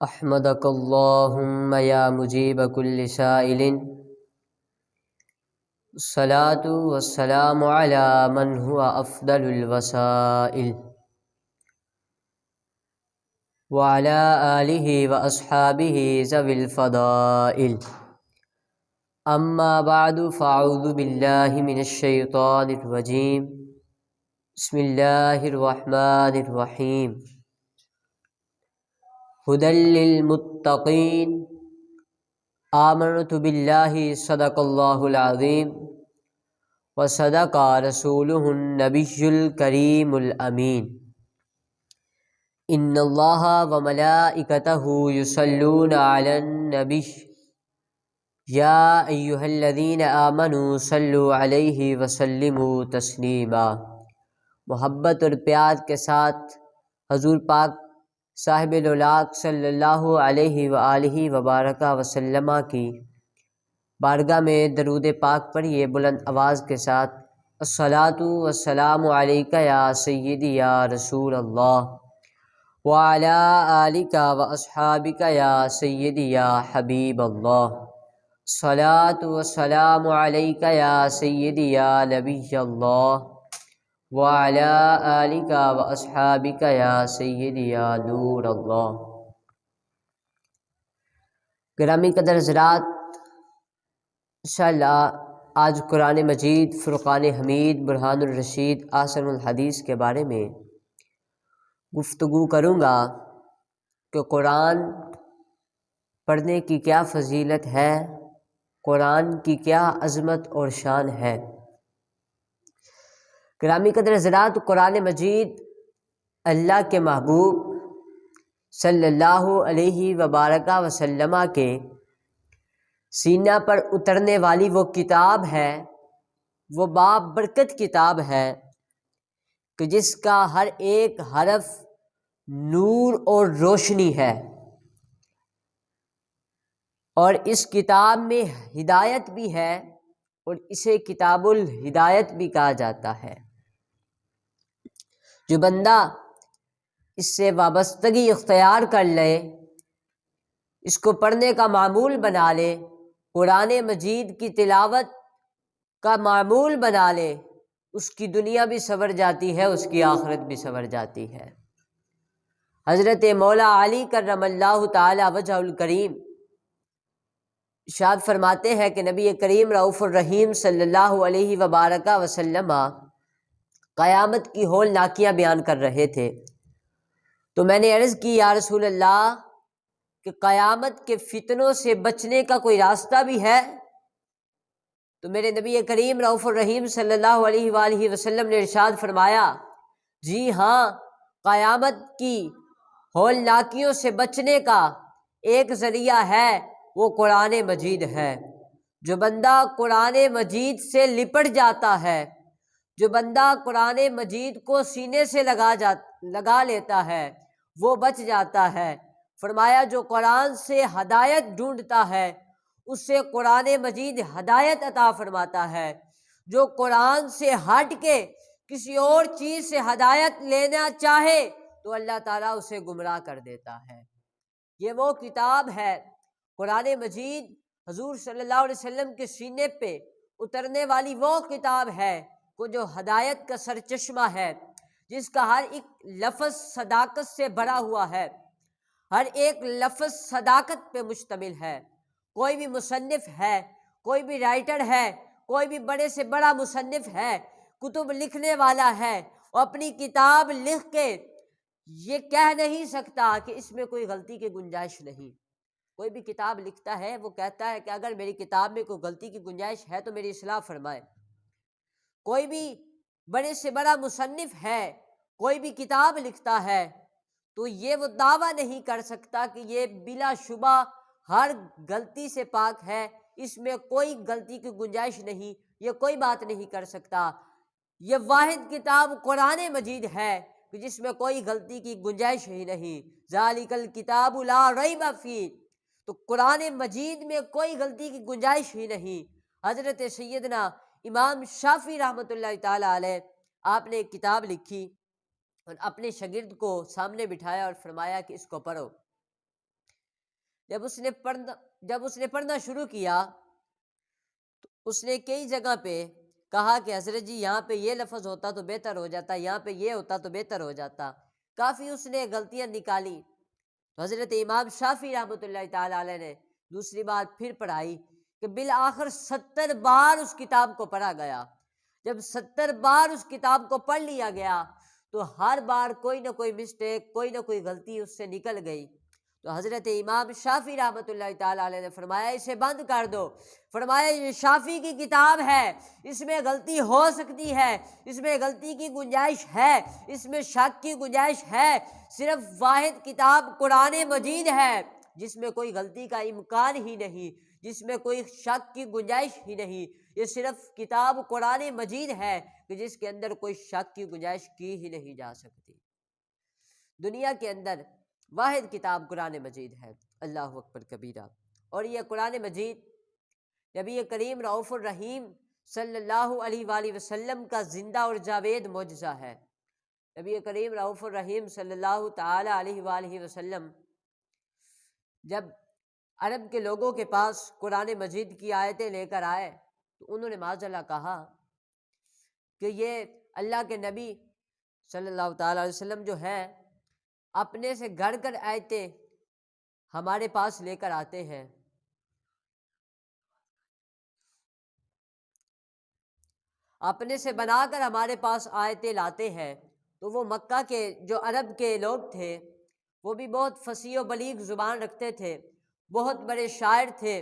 احمدک اللہم یا مجیب کل سائل، الصلاة والسلام علی من هو افضل الوسائل، وعلی آلہ واصحابہ ذوی الفضائل، اما بعد فاعوذ باللہ من الشیطان الرجیم، بسم اللہ الرحمن الرحیم، ہدی للمتقین، آمنت باللہ صدق اللہ العظیم وصدق رسولہ النبی الکریم الامین، ان اللہ وملائکتہ یصلون علی النبی یا ایہا الذین آمنوا صلوا علیہ وسلموا تسلیما۔ محبت اور پیار کے ساتھ حضور پاک صاحب الولاق صلی اللہ علیہ وآلہ وبارک وسلم کی بارگاہ میں درود پاک پڑھیے بلند آواز کے ساتھ، الصلاۃ والسلام علیک یا سیدی یا رسول اللہ، وعلی آلک واصحابک یا سیدی یا حبیب اللہ، الصلاۃ والسلام علیک یا سیدی یا نبی اللہ، وعلی آلک واصحابک یا سیدی یا نور اللہ۔ گرامی قدر حضرات، انشاءاللہ آج قرآن مجید فرقان حمید برہان الرشید احسن الحدیث کے بارے میں گفتگو کروں گا کہ قرآن پڑھنے کی کیا فضیلت ہے، قرآن کی کیا عظمت اور شان ہے۔ گرامی قدر حضرات، قرآن مجید اللہ کے محبوب صلی اللہ علیہ وبارک وسلم کے سینہ پر اترنے والی وہ کتاب ہے، وہ بابرکت کتاب ہے کہ جس کا ہر ایک حرف نور اور روشنی ہے، اور اس کتاب میں ہدایت بھی ہے، اور اسے کتاب الہدایت بھی کہا جاتا ہے۔ جو بندہ اس سے وابستگی اختیار کر لے، اس کو پڑھنے کا معمول بنا لے، قرآن مجید کی تلاوت کا معمول بنا لے، اس کی دنیا بھی سنور جاتی ہے، اس کی آخرت بھی سنور جاتی ہے۔ حضرت مولا علی کرم اللہ تعالی وجہ الکریم ارشاد فرماتے ہیں کہ نبی کریم رؤوف الرحیم صلی اللہ علیہ وبارک وسلم قیامت کی ہولناکیاں بیان کر رہے تھے، تو میں نے عرض کی یا رسول اللہ کہ قیامت کے فتنوں سے بچنے کا کوئی راستہ بھی ہے؟ تو میرے نبی کریم رؤوف الرحیم صلی اللہ علیہ وآلہ وسلم نے ارشاد فرمایا، جی ہاں، قیامت کی ہولناکیوں سے بچنے کا ایک ذریعہ ہے، وہ قرآن مجید ہے۔ جو بندہ قرآن مجید سے لپٹ جاتا ہے، جو بندہ قرآن مجید کو سینے سے لگا لیتا ہے، وہ بچ جاتا ہے۔ فرمایا جو قرآن سے ہدایت ڈھونڈتا ہے، اس سے قرآن مجید ہدایت عطا فرماتا ہے۔ جو قرآن سے ہٹ کے کسی اور چیز سے ہدایت لینا چاہے تو اللہ تعالیٰ اسے گمراہ کر دیتا ہے۔ یہ وہ کتاب ہے، قرآن مجید حضور صلی اللہ علیہ وسلم کے سینے پہ اترنے والی وہ کتاب ہے وہ جو ہدایت کا سرچشمہ ہے، جس کا ہر ایک لفظ صداقت سے بھرا ہوا ہے، ہر ایک لفظ صداقت پہ مشتمل ہے۔ کوئی بھی مصنف ہے، کوئی بھی رائٹر ہے، کوئی بھی بڑے سے بڑا مصنف ہے، کتب لکھنے والا ہے، وہ اپنی کتاب لکھ کے یہ کہہ نہیں سکتا کہ اس میں کوئی غلطی کی گنجائش نہیں۔ کوئی بھی کتاب لکھتا ہے وہ کہتا ہے کہ اگر میری کتاب میں کوئی غلطی کی گنجائش ہے تو میری اصلاح فرمائے۔ کوئی بھی بڑے سے بڑا مصنف ہے، کوئی بھی کتاب لکھتا ہے تو یہ وہ دعویٰ نہیں کر سکتا کہ یہ بلا شبہ ہر غلطی سے پاک ہے، اس میں کوئی غلطی کی گنجائش نہیں، یہ کوئی بات نہیں کر سکتا۔ یہ واحد کتاب قرآن مجید ہے کہ جس میں کوئی غلطی کی گنجائش ہی نہیں۔ ذالک الکتاب لا ریب فیہ، تو قرآن مجید میں کوئی غلطی کی گنجائش ہی نہیں۔ حضرت سیدنا امام شافعی رحمۃ اللہ تعالی علیہ، آپ نے ایک کتاب لکھی اور اپنے شاگرد کو سامنے بٹھایا اور فرمایا کہ اس کو پڑھو۔ جب اس نے پڑھنا شروع کیا تو اس نے کئی جگہ پہ کہا کہ حضرت جی یہاں پہ یہ لفظ ہوتا تو بہتر ہو جاتا، یہاں پہ یہ ہوتا تو بہتر ہو جاتا، کافی اس نے غلطیاں نکالی۔ تو حضرت امام شافعی رحمۃ اللہ تعالی علیہ نے دوسری بار پھر پڑھائی کہ بالآخر 70 بار اس کتاب کو پڑھا گیا۔ جب 70 بار اس کتاب کو پڑھ لیا گیا تو ہر بار کوئی نہ کوئی مسٹیک، کوئی نہ کوئی غلطی اس سے نکل گئی۔ تو حضرت امام شافعی رحمۃ اللہ تعالی علیہ نے فرمایا اسے بند کر دو، فرمایا یہ شافعی کی کتاب ہے، اس میں غلطی ہو سکتی ہے، اس میں غلطی کی گنجائش ہے، اس میں شک کی گنجائش ہے، صرف واحد کتاب قرآن مجید ہے جس میں کوئی غلطی کا امکان ہی نہیں، جس میں کوئی شک کی گنجائش ہی نہیں۔ یہ صرف کتاب قرآن مجید ہے کہ جس کے اندر کوئی شک کی گنجائش کی ہی نہیں جا سکتی۔ دنیا کے اندر واحد کتاب قرآن مجید ہے، اللہ اکبر کبیرہ۔ اور یہ قرآن مجید نبی کریم رؤوف الرحیم صلی اللہ علیہ وآلہ وسلم کا زندہ اور جاوید معجزہ ہے۔ نبی کریم رؤوف الرحیم صلی اللہ تعالی علیہ وآلہ وسلم جب عرب کے لوگوں کے پاس قرآن مجید کی آیتیں لے کر آئے تو انہوں نے معاذ اللہ کہا کہ یہ اللہ کے نبی صلی اللہ تعالی علیہ وسلم جو ہے اپنے سے گھڑ کر آیتیں ہمارے پاس لے کر آتے ہیں، اپنے سے بنا کر ہمارے پاس آیتیں لاتے ہیں۔ تو وہ مکہ کے جو عرب کے لوگ تھے وہ بھی بہت فصیح و بلیغ زبان رکھتے تھے، بہت بڑے شاعر تھے،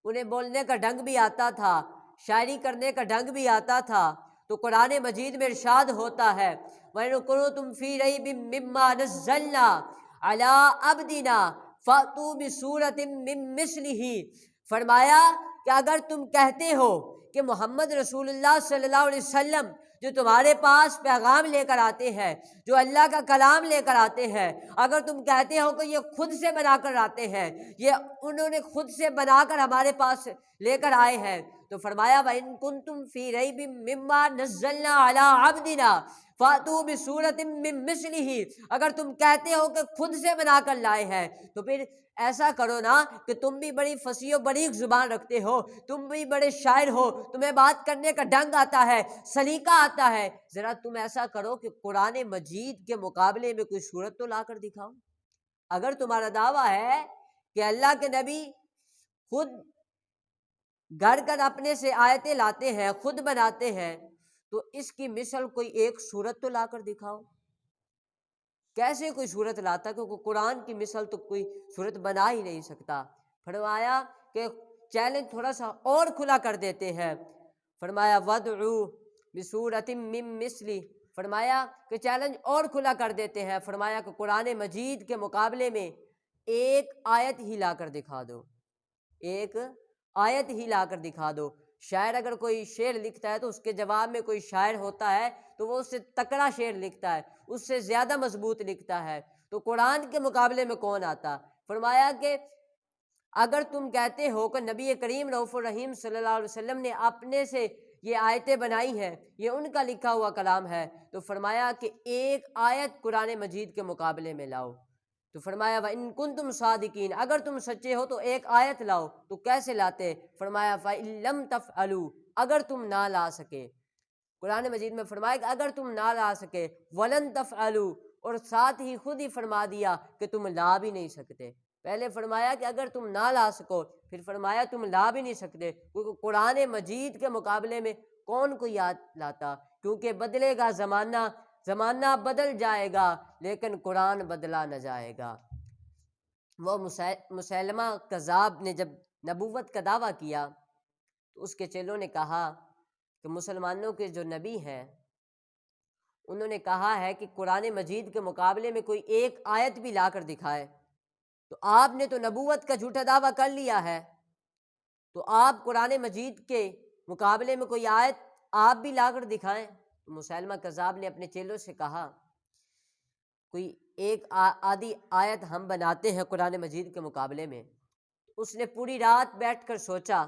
انہیں بولنے کا ڈھنگ بھی آتا تھا، شاعری کرنے کا ڈھنگ بھی آتا تھا۔ تو قرآن مجید میں ارشاد ہوتا ہے وَإِن كُنتُمْ فِي رَيْبٍ مِّمَّا نَزَّلْنَا عَلَىٰ عَبْدِنَا فَأْتُوا بِسُورَةٍ مِّن مِّثْلِهِ، فرمایا کہ اگر تم کہتے ہو کہ محمد رسول اللہ صلی اللہ علیہ وسلم جو تمہارے پاس پیغام لے کر آتے ہیں، جو اللہ کا کلام لے کر آتے ہیں، اگر تم کہتے ہو کہ یہ خود سے بنا کر آتے ہیں، یہ انہوں نے خود سے بنا کر ہمارے پاس لے کر آئے ہیں، تو فرمایا وَإِن كُنتُمْ فِي رَيْبٍ مِّمَّا نَزَّلْنَا عَلَىٰ عَبْدِنَا فَأْتُوا بِسُورَةٍ مِّن مِّثْلِهِ، اگر تم کہتے ہو کہ خود سے بنا کر لائے ہیں تو پھر ایسا کرو نا کہ تم بھی بڑی فصیح و بلیغ زبان رکھتے ہو، تم بھی بڑے شاعر ہو، تمہیں بات کرنے کا ڈھنگ آتا ہے، سلیقہ آتا ہے، ذرا تم ایسا کرو کہ قرآن مجید کے مقابلے میں کوئی صورت تو لا کر دکھاؤ۔ اگر تمہارا دعویٰ ہے کہ اللہ کے نبی خود گھڑ کر اپنے سے آیتیں لاتے ہیں، خود بناتے ہیں، تو اس کی مثل کوئی ایک صورت تو لا کر دکھاؤ۔ کیسے کوئی صورت لاتا؟ کیونکہ قرآن کی مثل تو کوئی صورت بنا ہی نہیں سکتا۔ فرمایا کہ چیلنج تھوڑا سا اور کھلا کر دیتے ہیں، فرمایا وَادْعُوا بِسُورَةٍ مِّن مِّثْلِهِ، فرمایا کہ چیلنج اور کھلا کر دیتے ہیں، فرمایا کہ قرآن مجید کے مقابلے میں ایک آیت ہی لا کر دکھا دو، ایک آیت ہی لا کر دکھا دو۔ شاعر اگر کوئی شعر لکھتا ہے تو اس کے جواب میں کوئی شاعر ہوتا ہے تو وہ اس سے تکڑا شعر لکھتا ہے، اس سے زیادہ مضبوط لکھتا ہے، تو قرآن کے مقابلے میں کون آتا؟ فرمایا کہ اگر تم کہتے ہو کہ نبی کریم رؤوف الرحیم صلی اللہ علیہ وسلم نے اپنے سے یہ آیتیں بنائی ہیں، یہ ان کا لکھا ہوا کلام ہے، تو فرمایا کہ ایک آیت قرآن مجید کے مقابلے میں لاؤ۔ تو فرمایا وَإِن كُنتُمْ صَادِقِينَ، اگر تم سچے ہو تو ایک آیت لاؤ۔ تو کیسے لاتے؟ فرمایا فَإِن لَمْ تَفْعَلُوا، اگر تم نہ لا سکے، قرآن مجید میں فرمایا کہ اگر تم نہ لا سکے، وَلَن تَفْعَلُوا، اور ساتھ ہی خود ہی فرما دیا کہ تم لا بھی نہیں سکتے۔ پہلے فرمایا کہ اگر تم نہ لا سکو، پھر فرمایا تم لا بھی نہیں سکتے، کیونکہ قرآن مجید کے مقابلے میں کون کوئی آیت لاتا؟ کیونکہ بدلے گا زمانہ، زمانہ بدل جائے گا لیکن قرآن بدلا نہ جائے گا۔ وہ مسیلمہ کذاب نے جب نبوت کا دعویٰ کیا تو اس کے چیلوں نے کہا کہ مسلمانوں کے جو نبی ہیں انہوں نے کہا ہے کہ قرآن مجید کے مقابلے میں کوئی ایک آیت بھی لا کر دکھائے، تو آپ نے تو نبوت کا جھوٹا دعویٰ کر لیا ہے، تو آپ قرآن مجید کے مقابلے میں کوئی آیت آپ بھی لا کر دکھائیں۔ مسیلمہ کذاب نے اپنے چیلوں سے کہا کوئی ایک آدھی آیت ہم بناتے ہیں قرآن مجید کے مقابلے میں۔ اس نے پوری رات بیٹھ کر سوچا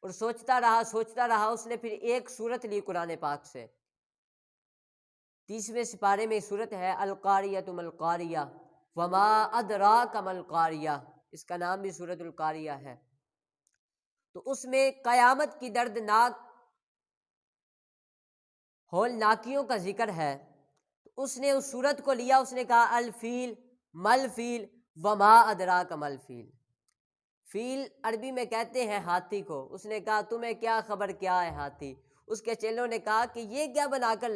اور سوچتا رہا، اس نے پھر ایک سورت لی قرآن پاک سے، 30ویں سپارے میں سورت ہے القاریۃ ما القاریہ وما ادراک ما القاریہ، اس کا نام بھی سورۃ القاریہ ہے۔ تو اس میں قیامت کی دردناک ہولناکیوں کا ذکر ہے۔ اس نے اس سورت کو لیا، اس نے کہا الفیل مل فیل وما ادراک مل فیل۔ فیل عربی میں کہتے ہیں ہاتھی کو۔ اس نے کہا تمہیں کیا خبر کیا ہے ہاتھی؟ اس کے چیلوں نے کہا کہ یہ کیا بنا کر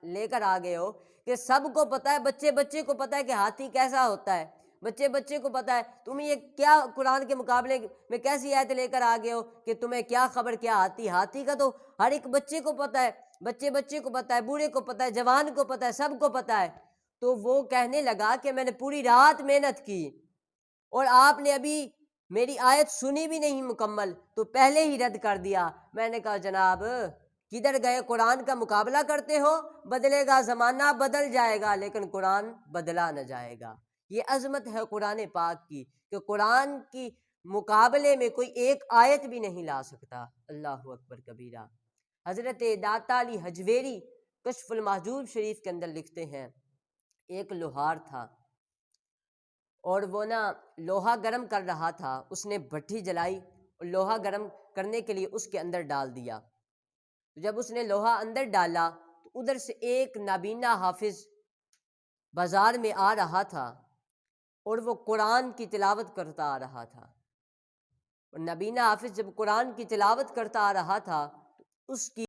لے کر آ گئے ہو کہ سب کو پتہ ہے، بچے بچے کو پتہ ہے کہ ہاتھی کیسا ہوتا ہے، بچے بچے کو پتہ ہے، تم یہ کیا قرآن کے مقابلے میں کیسی آیت لے کر آ گئے ہو کہ تمہیں کیا خبر کیا ہاتھی؟ ہاتھی کا تو ہر ایک بچے کو پتہ ہے، بچے بچے کو پتہ ہے، بوڑھے کو پتہ ہے، جوان کو پتہ ہے، سب کو پتہ ہے۔ تو وہ کہنے لگا کہ میں نے پوری رات محنت کی اور آپ نے ابھی میری آیت سنی بھی نہیں مکمل تو پہلے ہی رد کر دیا۔ میں نے کہا جناب کدھر گئے؟ قرآن کا مقابلہ کرتے ہو؟ بدلے گا زمانہ، بدل جائے گا، لیکن قرآن بدلا نہ جائے گا۔ یہ عظمت ہے قرآن پاک کی کہ قرآن کی مقابلے میں کوئی ایک آیت بھی نہیں لا سکتا۔ اللہ اکبر کبیرہ۔ حضرت داتا علی حجویری کشف المحجوب شریف کے اندر لکھتے ہیں ایک لوہار تھا اور وہ لوہا گرم کر رہا تھا، اس نے بھٹی جلائی اور لوہا گرم کرنے کے لیے اس کے اندر ڈال دیا۔ جب اس نے لوہا اندر ڈالا تو ادھر سے ایک نابینا حافظ بازار میں آ رہا تھا اور وہ قرآن کی تلاوت کرتا آ رہا تھا۔ اور نابینا حافظ جب قرآن کی تلاوت کرتا آ رہا تھا تو اس کی